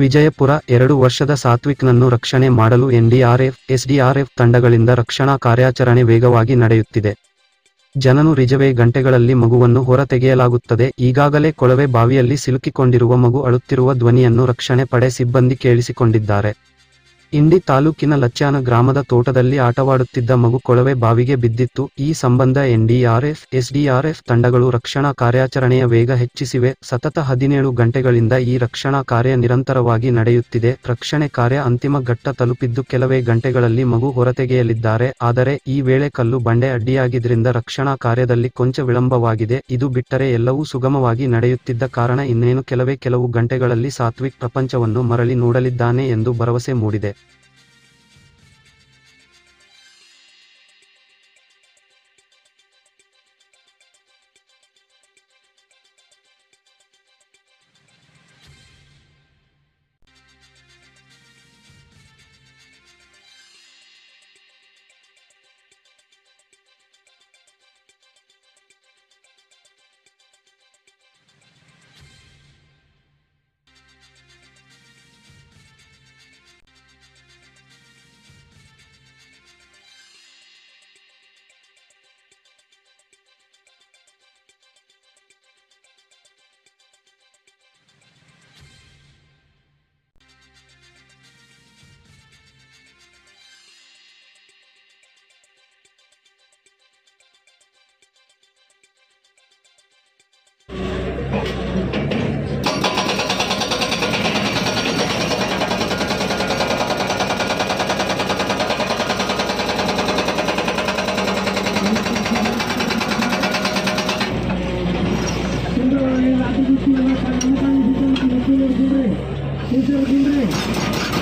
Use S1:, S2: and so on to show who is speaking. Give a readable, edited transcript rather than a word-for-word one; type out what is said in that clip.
S1: ವಿಜಯಪುರ 2 ವರ್ಷದ ಸಾತ್ವಿಕ್ನನ್ನು ರಕ್ಷಣೆ ಮಾಡಲು ಎನ್ಡಿಆರ್ಎಫ್, ಎಸ್ಡಿಆರ್ಎಫ್ ತಂಡಗಳಿಂದ ರಕ್ಷಣಾ ಕಾರ್ಯಾಚರಣೆ ವೇಗವಾಗಿ ನಡೆಯುತ್ತಿದೆ. ಜನನು ರಿಜವೇ ಗಂಟೆಗಳಲ್ಲಿ ಮಗುವನ್ನು ಹೊರತೆಗೆಯಲಾಗುತ್ತದೆ. ಈಗಾಗಲೇ ಕೊಳವೆ ಬಾವಿಯಲ್ಲಿ ಸಿಲುಕಿಕೊಂಡಿರುವ ಮಗು ಅಳುತ್ತಿರುವ ಧ್ವನಿಯನ್ನು ರಕ್ಷಣೆ ಪಡೆ ಸಿಬ್ಬಂದಿ ಕೇಳಿಸಿಕೊಂಡಿದ್ದಾರೆ. ಇಂಡಿ ತಾಲೂಕಿನ ಲಚ್ಚಾನ ಗ್ರಾಮದ ತೋಟದಲ್ಲಿ ಆಟವಾಡುತ್ತಿದ್ದ ಮಗು ಕೊಳವೆ ಬಾವಿಗೆ ಬಿದ್ದಿತ್ತು. ಈ ಸಂಬಂಧ ಎನ್ಡಿಆರ್ಎಫ್, ಎಸ್ಡಿಆರ್ಎಫ್ ತಂಡಗಳು ರಕ್ಷಣಾ ಕಾರ್ಯಾಚರಣೆಯ ವೇಗ ಹೆಚ್ಚಿಸಿವೆ. ಸತತ 17 ಗಂಟೆಗಳಿಂದ ಈ ರಕ್ಷಣಾ ಕಾರ್ಯ ನಿರಂತರವಾಗಿ ನಡೆಯುತ್ತಿದೆ. ರಕ್ಷಣೆ ಕಾರ್ಯ ಅಂತಿಮ ಘಟ್ಟ ತಲುಪಿದ್ದು ಕೆಲವೇ ಗಂಟೆಗಳಲ್ಲಿ ಮಗು ಹೊರತೆಗೆಯಲಿದ್ದಾರೆ. ಆದರೆ ಈ ವೇಳೆ ಕಲ್ಲು ಬಂಡೆ ಅಡ್ಡಿಯಾಗಿದ್ರಿಂದ ರಕ್ಷಣಾ ಕಾರ್ಯದಲ್ಲಿ ಕೊಂಚ ವಿಳಂಬವಾಗಿದೆ. ಇದು ಬಿಟ್ಟರೆ ಎಲ್ಲವೂ ಸುಗಮವಾಗಿ ನಡೆಯುತ್ತಿದ್ದ ಕಾರಣ ಇನ್ನೇನು ಕೆಲವು ಗಂಟೆಗಳಲ್ಲಿ ಸಾತ್ವಿಕ್ ಪ್ರಪಂಚವನ್ನು ಮರಳಿ ನೋಡಲಿದ್ದಾನೆ ಎಂದು ಭರವಸೆ ಮೂಡಿದೆ.
S2: Ini